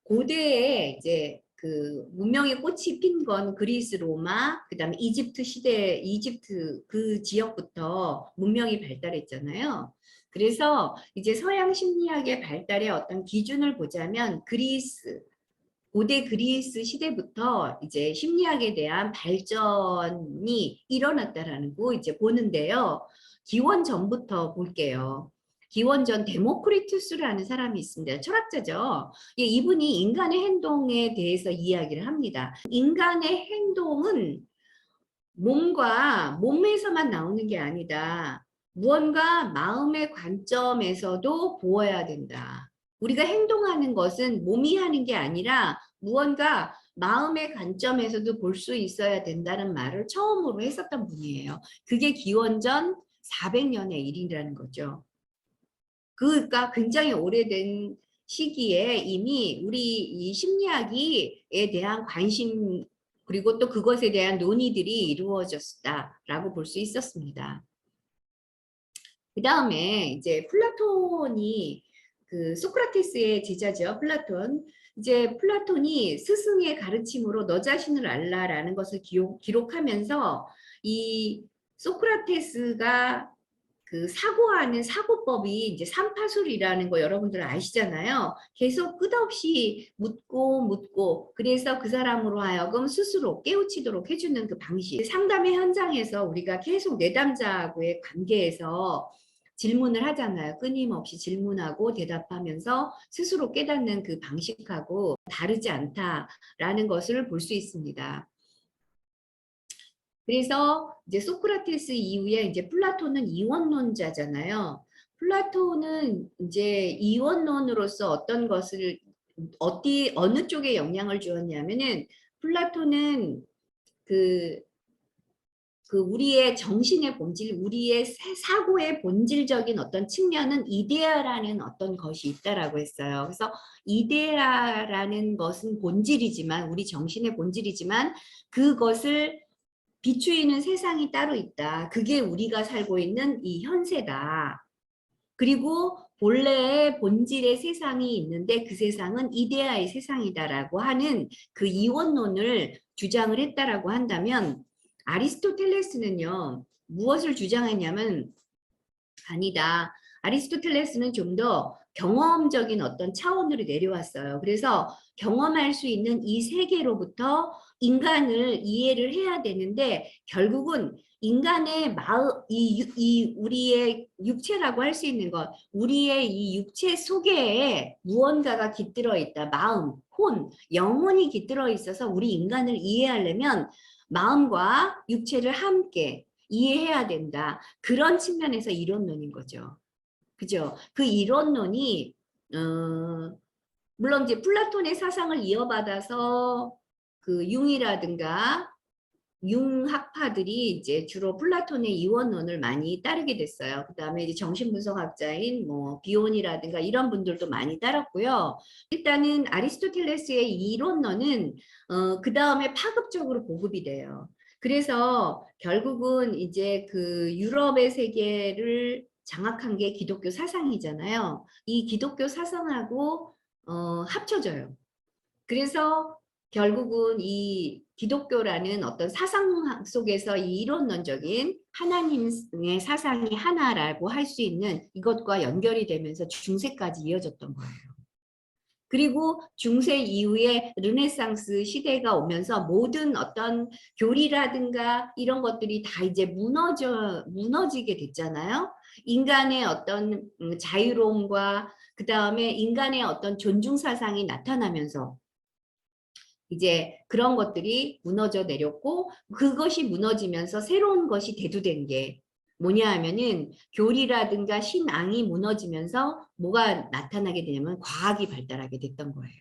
고대에 이제 그 문명의 꽃이 핀 건 그리스, 로마, 그다음에 이집트 시대, 이집트 그 지역부터 문명이 발달했잖아요. 그래서 이제 서양 심리학의 발달의 어떤 기준을 보자면 고대 그리스 시대부터 이제 심리학에 대한 발전이 일어났다라는 거 이제 보는데요. 기원전부터 볼게요. 기원전 데모크리투스라는 사람이 있습니다. 철학자죠. 예, 이분이 인간의 행동에 대해서 이야기를 합니다. 인간의 행동은 몸에서만 나오는 게 아니다. 무언가 마음의 관점에서도 보아야 된다. 우리가 행동하는 것은 몸이 하는 게 아니라 무언가 마음의 관점에서도 볼 수 있어야 된다는 말을 처음으로 했었던 분이에요. 그게 기원전 400년의 일이라는 거죠. 그가 굉장히 오래된 시기에 이미 우리 이 심리학에 대한 관심 그리고 또 그것에 대한 논의들이 이루어졌다라고 볼 수 있었습니다. 그 다음에 이제 플라톤이 그 소크라테스의 제자죠. 플라톤. 이제 플라톤이 스승의 가르침으로 너 자신을 알라라는 것을 기록하면서 이 소크라테스가 그 사고하는 사고법이 이제 삼파술이라는 거 여러분들 아시잖아요. 계속 끝없이 묻고 그래서 그 사람으로 하여금 스스로 깨우치도록 해주는 그 방식. 상담의 현장에서 우리가 계속 내담자하고의 관계에서 질문을 하잖아요. 끊임없이 질문하고 대답하면서 스스로 깨닫는 그 방식하고 다르지 않다라는 것을 볼 수 있습니다. 그래서 이제 소크라테스 이후에 이제 플라톤은 이원론자잖아요. 플라톤은 이제 이원론으로서 어떤 것을 어느 쪽에 영향을 주었냐면은 플라톤은 그 우리의 정신의 본질, 우리의 사고의 본질적인 어떤 측면은 이데아라는 어떤 것이 있다라고 했어요. 그래서 이데아라는 것은 본질이지만 우리 정신의 본질이지만 그것을 비추이는 세상이 따로 있다. 그게 우리가 살고 있는 이 현세다. 그리고 본래의 본질의 세상이 있는데 그 세상은 이데아의 세상이다라고 하는 그 이원론을 주장을 했다라고 한다면 아리스토텔레스는요. 무엇을 주장했냐면 아니다. 아리스토텔레스는 좀 더 경험적인 어떤 차원으로 내려왔어요. 그래서 경험할 수 있는 이 세계로부터 인간을 이해를 해야 되는데 결국은 인간의 마음, 우리의 육체라고 할 수 있는 것, 우리의 이 육체 속에 무언가가 깃들어 있다. 마음, 혼, 영혼이 깃들어 있어서 우리 인간을 이해하려면 마음과 육체를 함께 이해해야 된다. 그런 측면에서 이론론인 거죠. 그죠? 그 이론론이 물론 이제 플라톤의 사상을 이어받아서 그 융이라든가 융학파들이 이제 주로 플라톤의 이원론을 많이 따르게 됐어요. 그다음에 이제 정신분석학자인 뭐 비온이라든가 이런 분들도 많이 따랐고요. 일단은 아리스토텔레스의 이론론은 그 다음에 파급적으로 보급이 돼요. 그래서 결국은 이제 그 유럽의 세계를 장악한 게 기독교 사상이잖아요. 이 기독교 사상하고 합쳐져요. 그래서 결국은 이 기독교라는 어떤 사상 속에서 이 이론론적인 하나님의 사상이 하나라고 할 수 있는 이것과 연결이 되면서 중세까지 이어졌던 거예요. 그리고 중세 이후에 르네상스 시대가 오면서 모든 어떤 교리라든가 이런 것들이 다 이제 무너지게 됐잖아요. 인간의 어떤 자유로움과 그 다음에 인간의 어떤 존중 사상이 나타나면서 이제 그런 것들이 무너져 내렸고 그것이 무너지면서 새로운 것이 대두된 게 뭐냐 하면은 교리라든가 신앙이 무너지면서 뭐가 나타나게 되냐면 과학이 발달하게 됐던 거예요.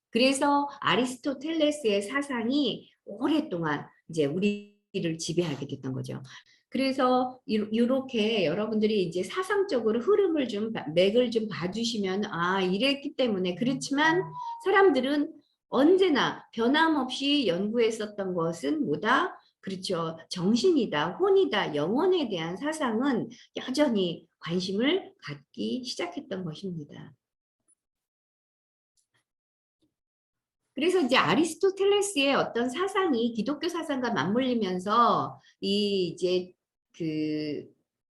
그래서 아리스토텔레스의 사상이 오랫동안 이제 우리를 지배하게 됐던 거죠. 그래서 이렇게 여러분들이 이제 사상적으로 흐름을 좀 맥을 좀 봐주시면 아 이랬기 때문에 그렇지만 사람들은 언제나 변함없이 연구했었던 것은 뭐다? 그렇죠. 정신이다, 혼이다, 영혼에 대한 사상은 여전히 관심을 갖기 시작했던 것입니다. 그래서 이제 아리스토텔레스의 어떤 사상이 기독교 사상과 맞물리면서 이제 그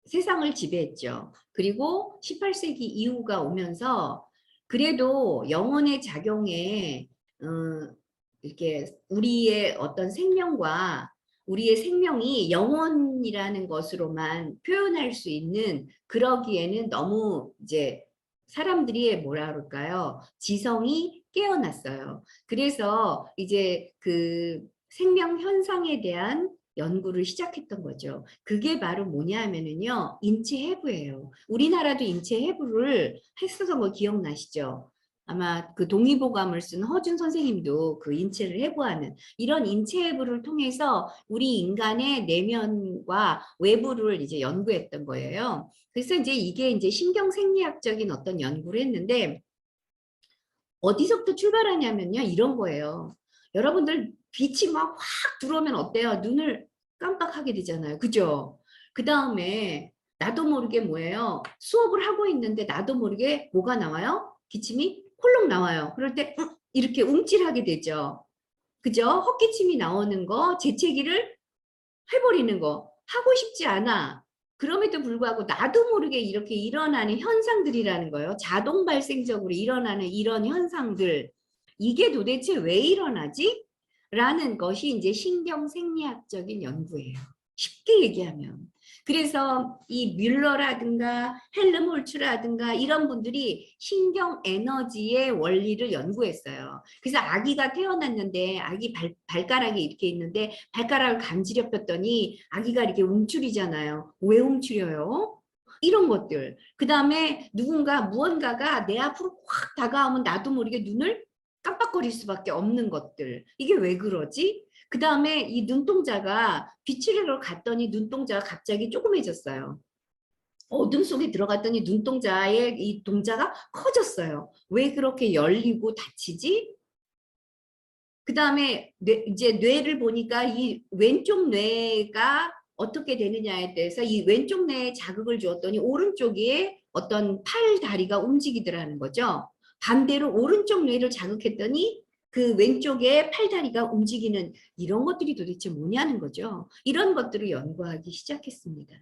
세상을 지배했죠. 그리고 18세기 이후가 오면서 그래도 영혼의 작용에 이렇게 우리의 어떤 생명과 우리의 생명이 영혼이라는 것으로만 표현할 수 있는 그러기에는 너무 이제 사람들이 뭐라 그럴까요? 지성이 깨어났어요. 그래서 이제 그 생명 현상에 대한 연구를 시작했던 거죠. 그게 바로 뭐냐 하면은요, 인체 해부예요. 우리나라도 인체 해부를 했었던 거 기억나시죠? 아마 그 동의보감을 쓴 허준 선생님도 그 인체를 해부하는 이런 인체 해부를 통해서 우리 인간의 내면과 외부를 이제 연구했던 거예요. 그래서 이제 이게 이제 신경생리학적인 어떤 연구를 했는데 어디서부터 출발하냐면요, 이런 거예요. 여러분들 빛이 막 확 들어오면 어때요? 눈을 깜빡하게 되잖아요. 그죠? 그 다음에 나도 모르게 뭐예요? 수업을 하고 있는데 나도 모르게 뭐가 나와요? 기침이 콜록 나와요. 그럴 때 이렇게 움찔하게 되죠. 그죠? 헛기침이 나오는 거, 재채기를 해버리는 거. 하고 싶지 않아. 그럼에도 불구하고 나도 모르게 이렇게 일어나는 현상들이라는 거예요. 자동 발생적으로 일어나는 이런 현상들. 이게 도대체 왜 일어나지? 라는 것이 이제 신경생리학적인 연구예요. 쉽게 얘기하면. 그래서 이 뮬러라든가 헬름홀츠라든가 이런 분들이 신경 에너지의 원리를 연구했어요. 그래서 아기가 태어났는데 아기 발가락이 이렇게 있는데 발가락을 간지럽 혔더니 아기가 이렇게 움츠리잖아요. 왜 움츠려요? 이런 것들. 그 다음에 누군가 무언가가 내 앞으로 확 다가오면 나도 모르게 눈을 깜빡거릴 수밖에 없는 것들. 이게 왜 그러지? 그 다음에 이 눈동자가 빛을 갔더니 눈동자가 갑자기 조그매졌어요. 어둠 속에 들어갔더니 눈동자의 이 동자가 커졌어요. 왜 그렇게 열리고 닫히지? 그 다음에 이제 뇌를 보니까 이 왼쪽 뇌가 어떻게 되느냐에 대해서 이 왼쪽 뇌에 자극을 주었더니 오른쪽에 어떤 팔, 다리가 움직이더라는 거죠. 반대로 오른쪽 뇌를 자극했더니 그 왼쪽에 팔, 다리가 움직이는 이런 것들이 도대체 뭐냐는 거죠. 이런 것들을 연구하기 시작했습니다.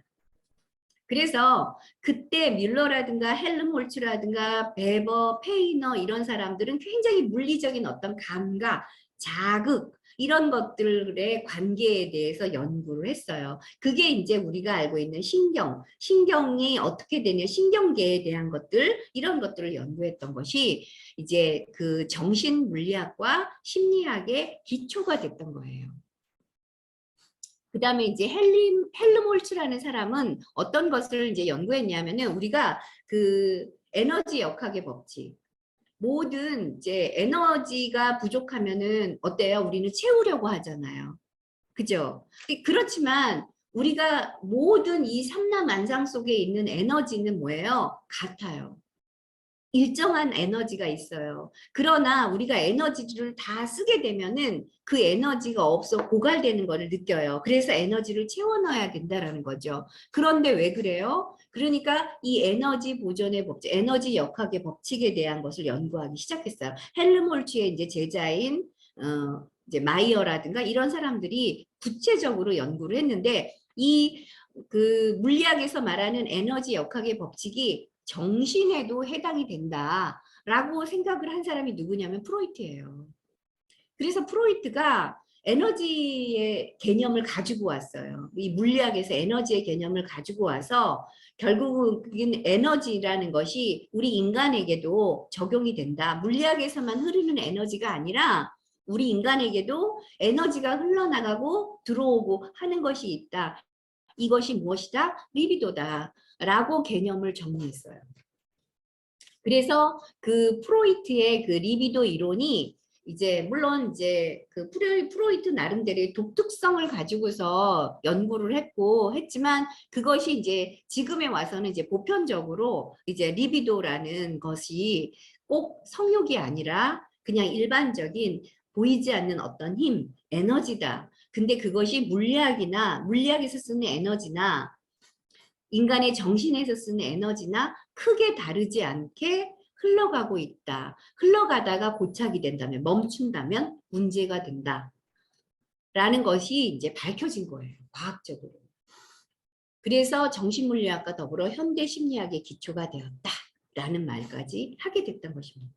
그래서 그때 뮬러라든가 헬름홀츠라든가 베버, 페이너 이런 사람들은 굉장히 물리적인 어떤 감각, 자극 이런 것들의 관계에 대해서 연구를 했어요. 그게 이제 우리가 알고 있는 신경이 어떻게 되냐, 신경계에 대한 것들 이런 것들을 연구했던 것이 이제 그 정신물리학과 심리학의 기초가 됐던 거예요. 그 다음에 이제 헬름홀츠라는 사람은 어떤 것을 이제 연구했냐면은 우리가 그 에너지 역학의 법칙. 모든 이제 에너지가 부족하면은 어때요? 우리는 채우려고 하잖아요. 그죠? 그렇지만 우리가 모든 이 삼라만상 속에 있는 에너지는 뭐예요? 같아요. 일정한 에너지가 있어요. 그러나 우리가 에너지를 다 쓰게 되면은 그 에너지가 없어 고갈되는 것을 느껴요. 그래서 에너지를 채워 넣어야 된다라는 거죠. 그런데 왜 그래요? 그러니까 이 에너지 보존의 법칙, 에너지 역학의 법칙에 대한 것을 연구하기 시작했어요. 헬름홀츠의 이제 제자인 이제 마이어라든가 이런 사람들이 구체적으로 연구를 했는데 이 그 물리학에서 말하는 에너지 역학의 법칙이 정신에도 해당이 된다라고 생각을 한 사람이 누구냐면 프로이트예요. 그래서 프로이트가 에너지의 개념을 가지고 왔어요. 이 물리학에서 에너지의 개념을 가지고 와서 결국은 에너지라는 것이 우리 인간에게도 적용이 된다. 물리학에서만 흐르는 에너지가 아니라 우리 인간에게도 에너지가 흘러나가고 들어오고 하는 것이 있다. 이것이 무엇이다? 리비도다. 라고 개념을 정리했어요. 그래서 그 프로이트의 그 리비도 이론이 이제 물론 이제 그 프로이트 나름대로의 독특성을 가지고서 연구를 했지만 그것이 이제 지금에 와서는 이제 보편적으로 이제 리비도라는 것이 꼭 성욕이 아니라 그냥 일반적인 보이지 않는 어떤 힘, 에너지다. 근데 그것이 물리학에서 쓰는 에너지나 인간의 정신에서 쓰는 에너지나 크게 다르지 않게 흘러가고 있다. 흘러가다가 고착이 된다면, 멈춘다면 문제가 된다. 라는 것이 이제 밝혀진 거예요. 과학적으로. 그래서 정신물리학과 더불어 현대심리학의 기초가 되었다. 라는 말까지 하게 됐던 것입니다.